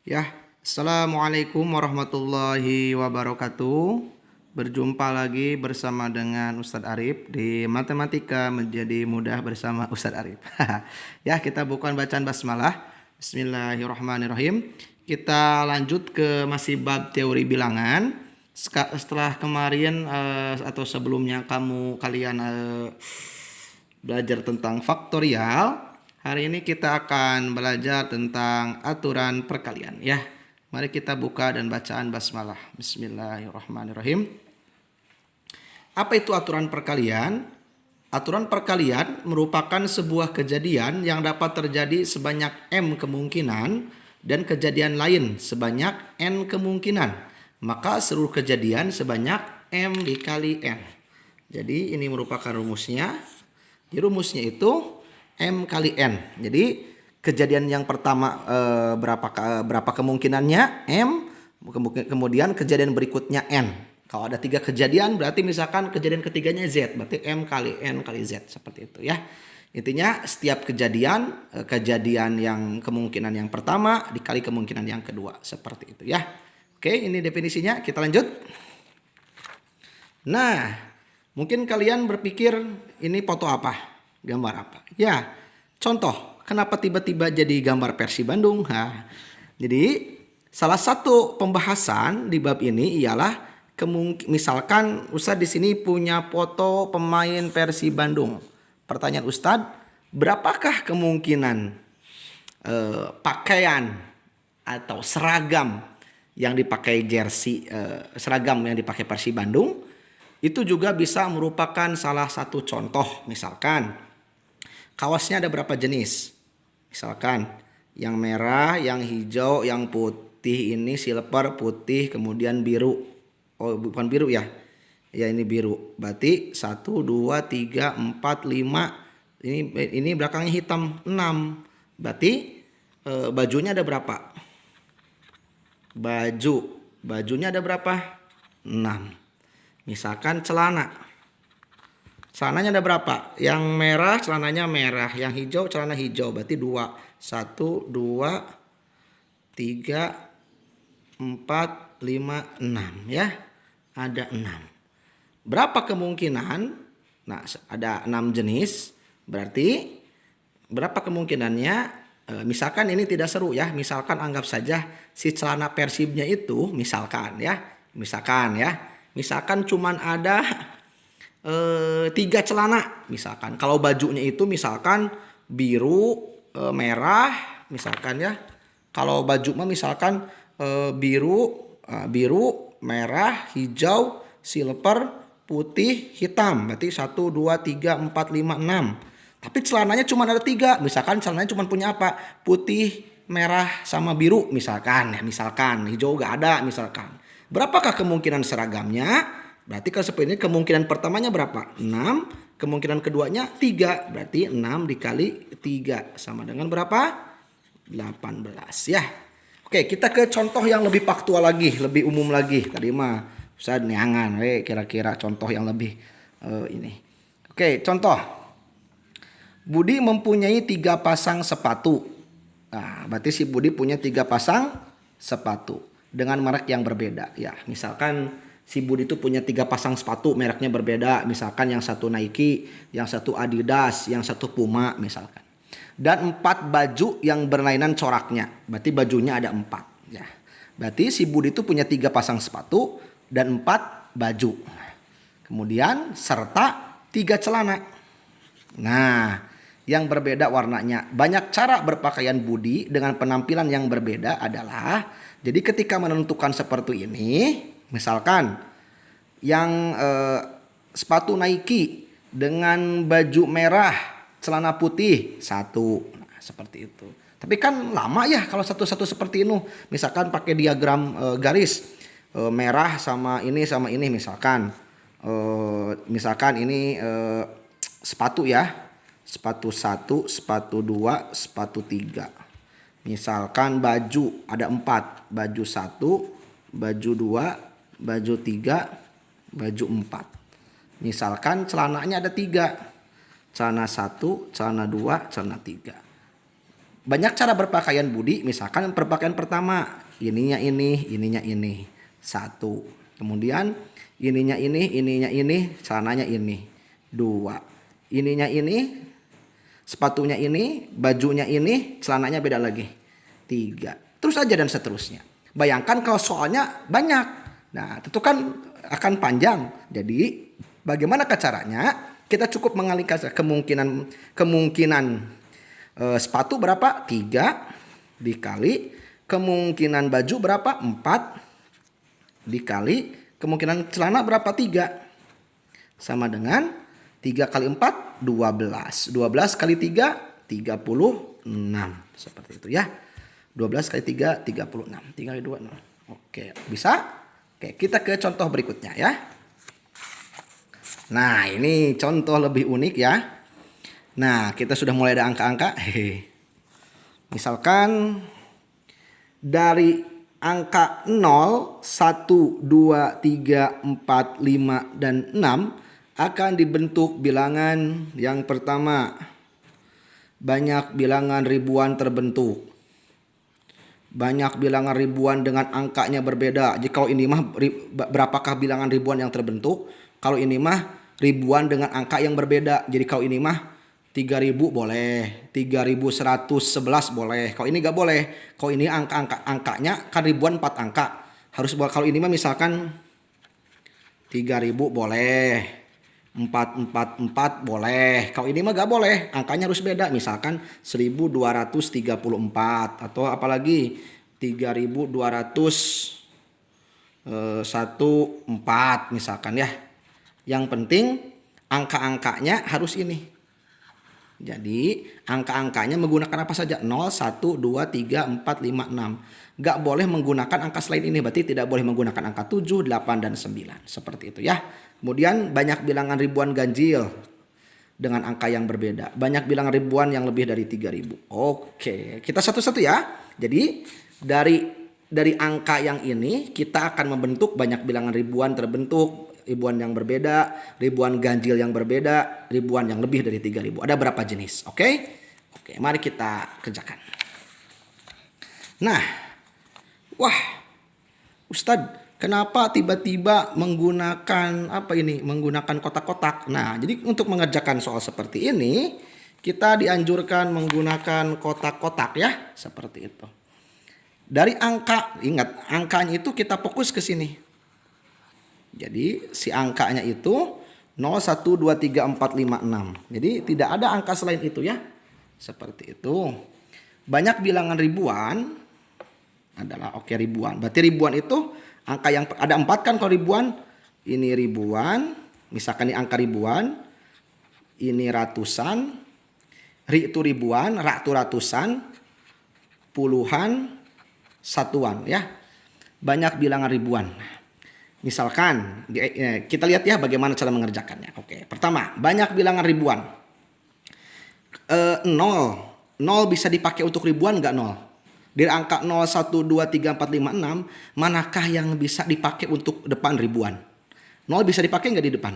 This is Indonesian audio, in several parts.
Ya, Assalamualaikum warahmatullahi wabarakatuh. Berjumpa lagi bersama dengan Ustadz Arif di Matematika Menjadi Mudah bersama Ustadz Arif. Ya, kita bukan bacaan basmalah. Bismillahirrahmanirrahim. Kita lanjut ke masih bab teori bilangan. Setelah kemarin atau sebelumnya kalian belajar tentang faktorial. Hari ini kita akan belajar tentang aturan perkalian ya. Mari kita buka dan bacaan basmalah. Bismillahirrahmanirrahim. Apa itu aturan perkalian? Aturan perkalian merupakan sebuah kejadian yang dapat terjadi sebanyak M kemungkinan dan kejadian lain sebanyak N kemungkinan. Maka seluruh kejadian sebanyak M dikali N. Jadi ini merupakan rumusnya. Rumusnya itu M kali N. Jadi kejadian yang pertama berapa kemungkinannya M, kemudian kejadian berikutnya N. Kalau ada 3 kejadian berarti misalkan kejadian ketiganya Z, berarti M kali N kali Z, seperti itu ya. Intinya setiap kejadian yang kemungkinan yang pertama dikali kemungkinan yang kedua, seperti itu ya. Oke, ini definisinya, kita lanjut. Nah, mungkin kalian berpikir ini foto apa? Gambar apa? Ya, contoh, kenapa tiba-tiba jadi gambar Persib Bandung? Jadi salah satu pembahasan di bab ini ialah misalkan Ustadz di sini punya foto pemain Persib Bandung. Pertanyaan Ustadz, berapakah kemungkinan pakaian atau seragam yang dipakai seragam yang dipakai Persib Bandung itu juga bisa merupakan salah satu contoh. Misalkan kaosnya ada berapa jenis? Misalkan yang merah, yang hijau, yang putih, ini silver, putih, kemudian biru. Oh, bukan biru ya. Ya, ini biru. Berarti 1 2 3 4 5. Ini belakangnya hitam 6. Berarti bajunya ada berapa? Bajunya ada berapa? 6. Misalkan celananya ada berapa? Yang merah celananya merah, yang hijau celana hijau, berarti 2. 1 2 3 4 5 6 ya. Ada 6. Berapa kemungkinan? Nah, ada 6 jenis. Berarti berapa kemungkinannya? Misalkan ini tidak seru ya. Misalkan anggap saja si celana Persibnya itu misalkan cuman ada 3 celana misalkan. Kalau bajunya itu misalkan biru, merah misalkan ya. Kalau baju mah misalkan biru, merah, hijau, silver, putih, hitam. Berarti 1 2 3 4 5 6. Tapi celananya cuma ada 3. Misalkan celananya cuma punya apa? Putih, merah sama biru misalkan ya, hijau gak ada misalkan. Berapakah kemungkinan seragamnya? Berarti kalau seperti ini kemungkinan pertamanya berapa? 6. Kemungkinan keduanya 3. Berarti 6 dikali 3 sama dengan berapa? 18 ya. Oke, kita ke contoh yang lebih faktual lagi, lebih umum lagi. Tadi mah Ustaz neangan kira-kira contoh yang lebih ini. Oke, contoh. Budi mempunyai 3 pasang sepatu. Nah, berarti si Budi punya 3 pasang sepatu dengan merek yang berbeda ya. Misalkan si Budi itu punya 3 pasang sepatu mereknya berbeda. Misalkan yang satu Nike, yang satu Adidas, yang satu Puma misalkan. Dan 4 baju yang berlainan coraknya. Berarti bajunya ada 4 ya. Berarti si Budi itu punya 3 pasang sepatu dan 4 baju. Kemudian serta 3 celana. Nah, yang berbeda warnanya. Banyak cara berpakaian Budi dengan penampilan yang berbeda adalah, jadi ketika menentukan seperti ini, misalkan yang sepatu Nike dengan baju merah, celana putih 1. Nah, seperti itu. Tapi kan lama ya kalau satu-satu seperti itu. Misalkan pakai diagram garis merah sama ini misalkan. Misalkan ini sepatu ya. Sepatu 1, sepatu 2, sepatu 3. Misalkan baju ada 4. Baju 1, baju 2, baju 3, baju 4. Misalkan celananya ada 3. Celana 1, celana 2, celana 3. banyak cara berpakaian Budi. Misalkan berpakaian pertama, ininya ini. Satu. Kemudian ininya ini, celananya ini. Dua. Ininya ini, sepatunya ini, bajunya ini, celananya beda lagi. Tiga. Terus aja dan seterusnya. Bayangkan kalau soalnya banyak. Nah, tentu kan akan panjang. Jadi, bagaimana caranya? Kita cukup mengalihkan kemungkinan sepatu berapa? 3 dikali kemungkinan baju berapa? 4 dikali kemungkinan celana berapa? 3. Sama dengan 3 kali 4 12. 12 kali 3 36. Seperti itu ya. 12 kali 3 36. 3 kali 2 0. Oke, bisa? Oke, kita ke contoh berikutnya ya. Nah, ini contoh lebih unik ya. Nah, kita sudah mulai ada angka-angka. Misalkan dari angka 0, 1, 2, 3, 4, 5, dan 6 akan dibentuk bilangan yang pertama. Banyak bilangan ribuan terbentuk. Banyak bilangan ribuan dengan angkanya berbeda. Jadi kalau ini mah berapakah bilangan ribuan yang terbentuk? Kalau ini mah ribuan dengan angka yang berbeda. Jadi kalau ini mah 3000 boleh, 3111 boleh. Kalau ini gak boleh. Kalau ini angkanya kan ribuan 4 angka. Harus kalau ini mah misalkan 3000 boleh, 444 boleh. Kalau ini mah gak boleh, angkanya harus beda. Misalkan 1234 atau apalagi 3214 misalkan ya. Yang penting angka-angkanya harus ini. Jadi angka-angkanya menggunakan apa saja? 0, 1, 2, 3, 4, 5, 6. Gak boleh menggunakan angka selain ini. Berarti tidak boleh menggunakan angka 7, 8, dan 9. Seperti itu ya. Kemudian banyak bilangan ribuan ganjil dengan angka yang berbeda. Banyak bilangan ribuan yang lebih dari 3000. Oke, kita satu-satu ya. Jadi dari angka yang ini kita akan membentuk banyak bilangan ribuan terbentuk. Ribuan yang berbeda, ribuan ganjil yang berbeda, ribuan yang lebih dari 3000. Ada berapa jenis? Oke, mari kita kerjakan. Nah, wah, Ustadz, kenapa tiba-tiba menggunakan menggunakan kotak-kotak? Nah, jadi untuk mengerjakan soal seperti ini, kita dianjurkan menggunakan kotak-kotak ya, seperti itu. Dari angka, ingat, angkanya itu kita fokus ke sini. Jadi si angkanya itu 0, 1, 2, 3, 4, 5, 6. Jadi tidak ada angka selain itu ya. Seperti itu. Banyak bilangan ribuan adalah ribuan. Berarti ribuan itu angka yang ada 4 kan kalau ribuan. Ini ribuan. Misalkan ini angka ribuan. Ini ratusan. Ri itu ribuan. Ra itu ratusan. Puluhan. Satuan ya. Banyak bilangan ribuan. Misalkan kita lihat ya bagaimana cara mengerjakannya. Oke, pertama banyak bilangan ribuan. 0 bisa dipakai untuk ribuan nggak 0? Dari angka 0, 1, 2, 3, 4, 5, 6 manakah yang bisa dipakai untuk depan ribuan? 0 bisa dipakai nggak di depan?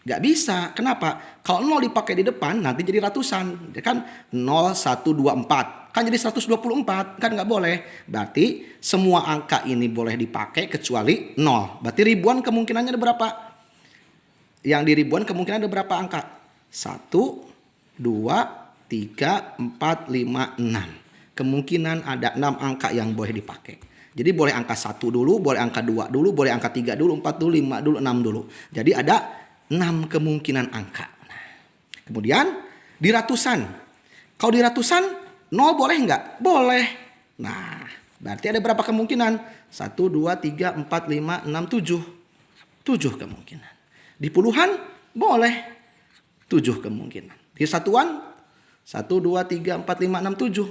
Nggak bisa. Kenapa? Kalau 0 dipakai di depan nanti jadi ratusan. Kan 0, 1, 2, 4. Kan jadi 124. Kan nggak boleh. Berarti semua angka ini boleh dipakai kecuali 0. Berarti ribuan kemungkinannya ada berapa? Yang di ribuan kemungkinan ada berapa angka? 1, 2, 3, 4, 5, 6. Kemungkinan ada 6 angka yang boleh dipakai. Jadi boleh angka 1 dulu, boleh angka 2 dulu, boleh angka 3 dulu, 4 dulu, 5 dulu, 6 dulu. Jadi ada 6 kemungkinan angka. Kemudian di ratusan. Kalau di ratusan 0 boleh nggak? Boleh. Nah, berarti ada berapa kemungkinan? 1, 2, 3, 4, 5, 6, 7. 7 kemungkinan. Di puluhan boleh. 7 kemungkinan. Di satuan 1, 2, 3, 4, 5, 6, 7.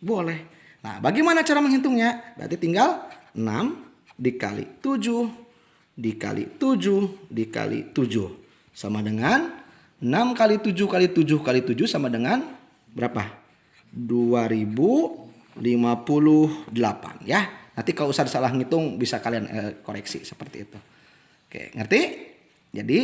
Boleh. Nah, bagaimana cara menghitungnya? Berarti tinggal 6 dikali 7 dikali 7 dikali 7 sama dengan 6 kali 7 kali 7 kali 7 sama dengan berapa? 2058 ya. Nanti kalau Ustaz salah ngitung bisa kalian koreksi seperti itu. Oke, ngerti? Jadi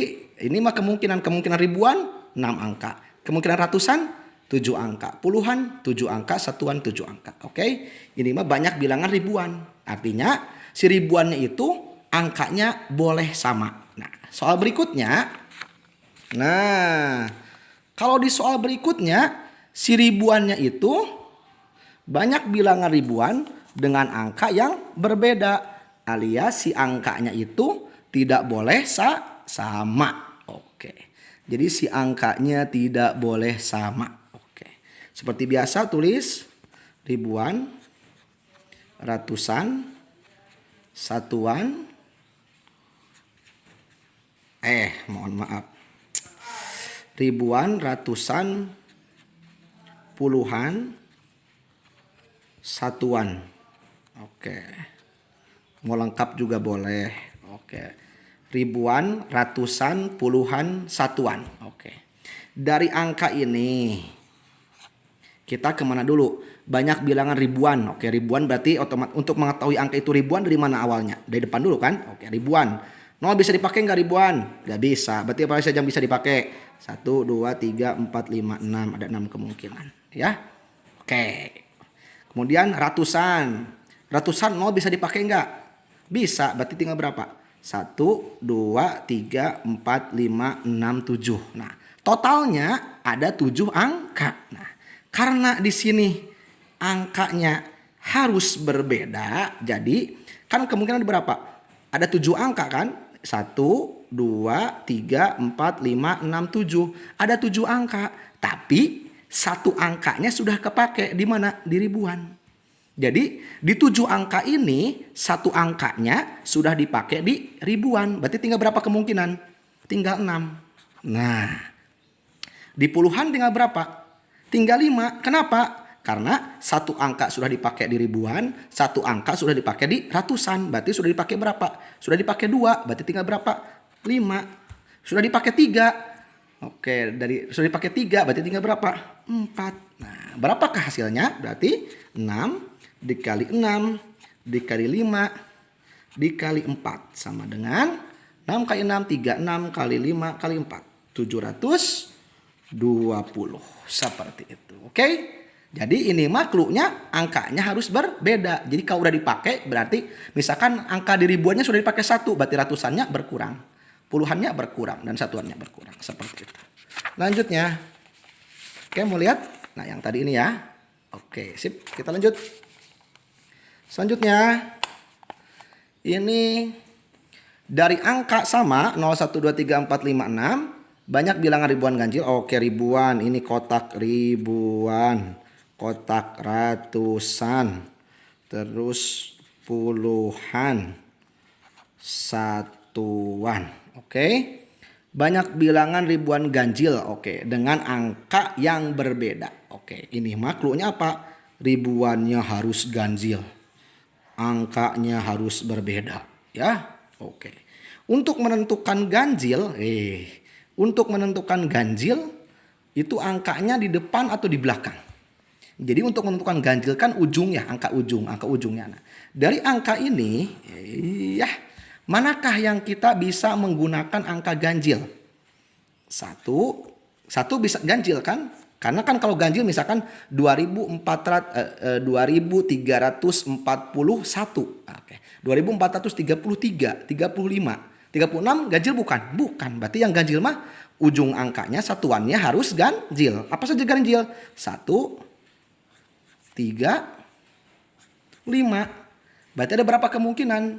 ini mah kemungkinan ribuan 6 angka. Kemungkinan ratusan 7 angka. Puluhan 7 angka, satuan 7 angka. Oke. Ini mah banyak bilangan ribuan. Artinya si ribuannya itu angkanya boleh sama. Nah, soal berikutnya. Nah, kalau di soal berikutnya si ribuannya itu banyak bilangan ribuan dengan angka yang berbeda, alias si angkanya itu tidak boleh sama. Oke. Jadi si angkanya tidak boleh sama. Oke. Seperti biasa tulis ribuan, ratusan, satuan. Mohon maaf. Ribuan, ratusan, puluhan, satuan. Oke. Mau lengkap juga boleh. Oke. Ribuan, ratusan, puluhan, satuan. Oke. Dari angka ini kita kemana dulu? Banyak bilangan ribuan. Oke, ribuan berarti otomatis untuk mengetahui angka itu ribuan dari mana awalnya? Dari depan dulu kan? Oke, ribuan. 0 bisa dipakai nggak ribuan? Nggak bisa. Berarti apa saja yang bisa dipakai? 1, 2, 3, 4, 5, 6. Ada 6 kemungkinan. Ya. Oke. Kemudian ratusan. Ratusan 0 bisa dipakai nggak? Bisa. Berarti tinggal berapa? 1, 2, 3, 4, 5, 6, 7. Nah, totalnya ada 7 angka. Nah, karena di sini angkanya harus berbeda, jadi kan kemungkinan ada berapa? Ada 7 angka kan? 1, 2, 3, 4, 5, 6, 7. Ada 7 angka, tapi satu angkanya sudah kepake di mana? Di ribuan. Jadi di 7 angka ini satu angkanya sudah dipakai di ribuan. Berarti tinggal berapa kemungkinan? Tinggal 6. Nah, di puluhan tinggal berapa? Tinggal 5. Kenapa? Karena satu angka sudah dipakai di ribuan, satu angka sudah dipakai di ratusan. Berarti sudah dipakai berapa? Sudah dipakai 2. Berarti tinggal berapa? 5. Sudah dipakai 3. Oke, sudah dipakai 3. Berarti tinggal berapa? 4. Nah, berapakah hasilnya? Berarti 6 dikali 6 dikali 5 dikali 4 sama dengan 6 kali 6, 36 kali 5 kali 4. 720. Seperti itu. Oke? Jadi ini mah clue-nya angkanya harus berbeda. Jadi kalau udah dipakai berarti misalkan angka di ribuannya sudah dipakai 1, berarti ratusannya berkurang. Puluhannya berkurang dan satuannya berkurang. Seperti itu. Lanjutnya. Oke, mau lihat? Nah, yang tadi ini ya. Oke, sip. Kita lanjut. Selanjutnya. Ini dari angka sama 0, 1, 2, 3, 4, 5, 6. Banyak bilangan ribuan ganjil. Oke, ribuan. Ini kotak ribuan. Kotak ratusan. Terus puluhan. Satuan. Oke. Banyak bilangan ribuan ganjil. Oke, dengan angka yang berbeda. Oke, ini makhluknya apa? Ribuannya harus ganjil. Angkanya harus berbeda, ya. Oke. Untuk menentukan ganjil, itu angkanya di depan atau di belakang? Jadi untuk menentukan ganjil kan ujungnya, angka ujungnya. Nah, dari angka ini, manakah yang kita bisa menggunakan angka ganjil? Satu bisa ganjil kan? Karena kan kalau ganjil misalkan 2341. Oke. 2433, 35, 36 ganjil bukan? Bukan. Berarti yang ganjil mah ujung angkanya satuannya harus ganjil. Apa saja ganjil? 1, 3, 5. Berarti ada berapa kemungkinan?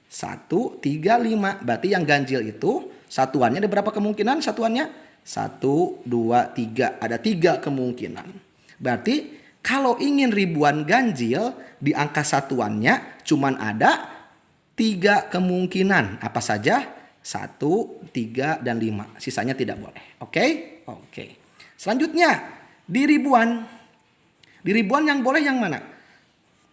1, 3, 5. Berarti yang ganjil itu satuannya ada berapa kemungkinan satuannya? 1, 2, 3. Ada 3 kemungkinan. Berarti kalau ingin ribuan ganjil di angka satuannya cuman ada 3 kemungkinan. Apa saja? 1, 3, dan 5. Sisanya tidak boleh. Oke? Oke. Selanjutnya di ribuan. Di ribuan yang boleh yang mana?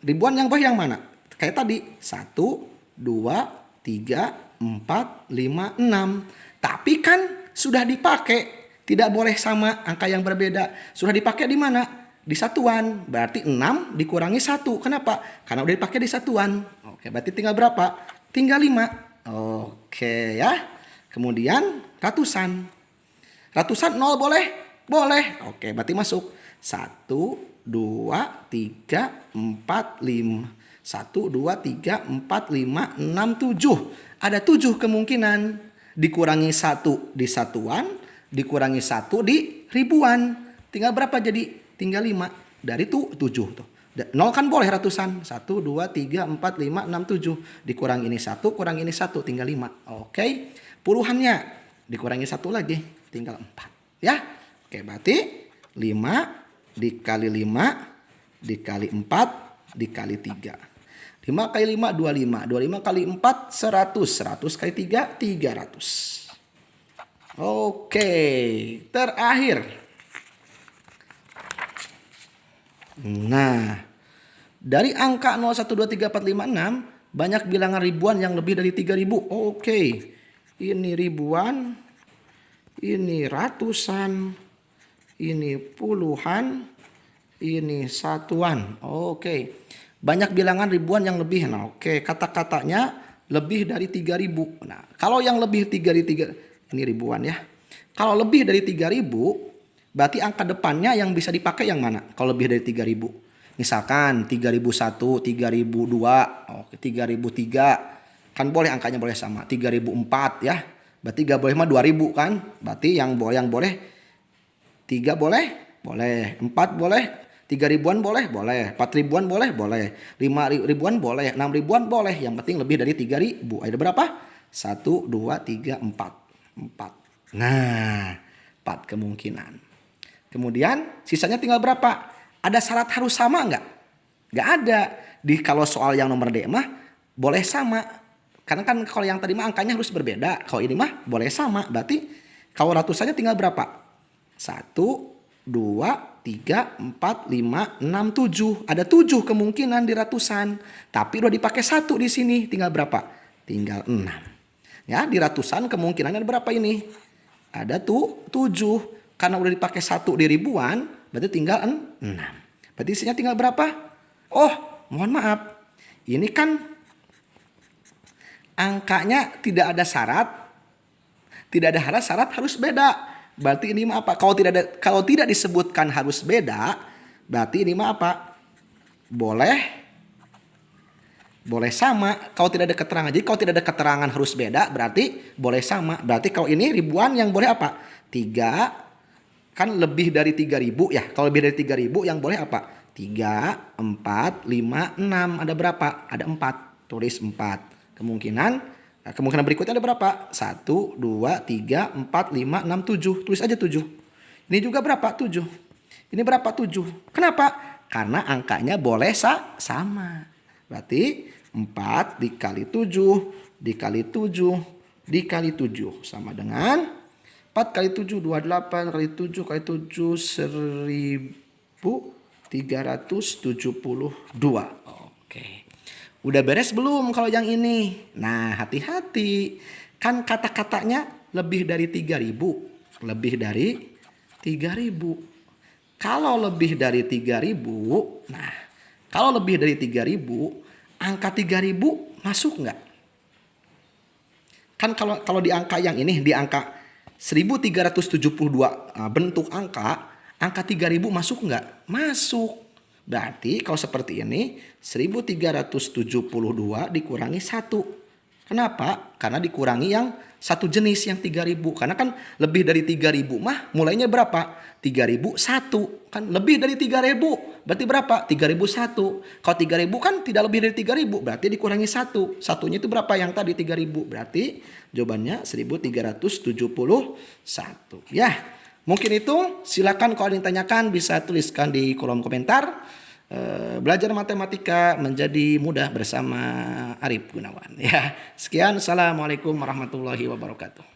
Ribuan yang boleh yang mana? Kayak tadi. 1, 2, 3, 4, 5, 6. Tapi kan sudah dipakai. Tidak boleh sama angka yang berbeda. Sudah dipakai di mana? Di satuan. Berarti 6 dikurangi 1. Kenapa? Karena udah dipakai di satuan. Oke, berarti tinggal berapa? Tinggal 5. Oke ya. Kemudian ratusan. Ratusan 0 boleh? Boleh. Oke, berarti masuk. 1, 2, 3, 4, 5. 1, 2, 3, 4, 5, 6, 7. Ada 7 kemungkinan. Dikurangi 1 di satuan, dikurangi 1 di ribuan. Tinggal berapa jadi? Tinggal 5. Dari 7 tuh. 0 kan boleh ratusan. 1, 2, 3, 4, 5, 6, 7. Dikurangi ini 1, kurang ini 1, tinggal 5. Oke. Puluhannya dikurangi 1 lagi, tinggal 4. Ya. Oke, berarti 5 dikali 5 dikali 4 dikali 3. 5 kali 5, 25. 25 kali 4, 100. 100 kali 3, 300. Oke, terakhir. Nah, dari angka 0, 1, 2, 3, 4, 5, 6, banyak bilangan ribuan yang lebih dari 3000. Oke, ini ribuan, ini ratusan, ini puluhan, ini satuan. Oke, banyak bilangan ribuan yang lebih. Nah, oke, kata-katanya lebih dari 3000. Nah, kalau yang lebih dari 3, ini ribuan ya. Kalau lebih dari 3000, berarti angka depannya yang bisa dipakai yang mana? Kalau lebih dari 3000. Misalkan 3001, 3002, oke, 3003. Kan boleh angkanya boleh sama. 3004 ya. Berarti gak boleh mah 2000 kan? Berarti yang boleh 3 boleh? Boleh. 4 boleh? 3 ribuan boleh? Boleh. 4 ribuan boleh? Boleh. 5 ribuan boleh? 6 ribuan boleh. Yang penting lebih dari 3000. Ada berapa? 1, 2, 3, 4. 4. Nah, 4 kemungkinan. Kemudian sisanya tinggal berapa? Ada syarat harus sama nggak? Nggak ada. Kalau soal yang nomor D mah boleh sama. Karena kan kalau yang tadi mah angkanya harus berbeda. Kalau ini mah boleh sama. Berarti kalau ratusannya tinggal berapa? 1, 2, 3, 4, 5, 6, 7. Ada 7 kemungkinan di ratusan. Tapi udah dipakai 1 di sini. Tinggal berapa? Tinggal 6. Ya, di ratusan kemungkinannya ada berapa ini? Ada tuh 7. Karena udah dipakai 1 di ribuan, berarti tinggal 6. Berarti isinya tinggal berapa? Oh, mohon maaf. Ini kan angkanya tidak ada syarat. Tidak ada syarat harus beda. Berarti ini mah apa? Kalau tidak disebutkan harus beda, berarti ini mah apa? Boleh sama. Kalau tidak ada keterangan. Jadi kalau tidak ada keterangan harus beda, berarti boleh sama. Berarti kalau ini ribuan yang boleh apa? 3, kan lebih dari 3000 ya. Kalau lebih dari 3000 yang boleh apa? 3, 4, 5, 6. Ada berapa? Ada 4. Tulis 4. Kemungkinan berikutnya ada berapa? 1, 2, 3, 4, 5, 6, 7. Tulis aja 7. Ini juga berapa? 7. Ini berapa? 7. Kenapa? Karena angkanya boleh sama. Berarti 4 dikali 7 dikali 7 dikali 7 sama dengan 4 kali 7, 28 kali 7 kali 7, 1372. Oke. Udah beres belum kalau yang ini? Nah, hati-hati. Kan kata-katanya lebih dari 3000. Lebih dari 3000. Kalau lebih dari 3000, nah, kalau lebih dari 3000, angka 3000 masuk nggak? Kan kalau di angka yang ini, di angka 1372 bentuk angka 3000 masuk nggak? Masuk. Berarti kalau seperti ini 1372 dikurangi 1. Kenapa? Karena dikurangi yang satu jenis yang 3000. Karena kan lebih dari 3000 mah mulainya berapa? 3001. Kan lebih dari 3000. Berarti berapa? 3001. Kalau 3000 kan tidak lebih dari 3000. Berarti dikurangi 1. Satunya itu berapa yang tadi 3000? Berarti jawabannya 1371. Ya. Mungkin itu, silakan kalau ada yang ditanyakan bisa tuliskan di kolom komentar. Belajar matematika menjadi mudah bersama Arif Gunawan. Ya, sekian. Assalamualaikum warahmatullahi wabarakatuh.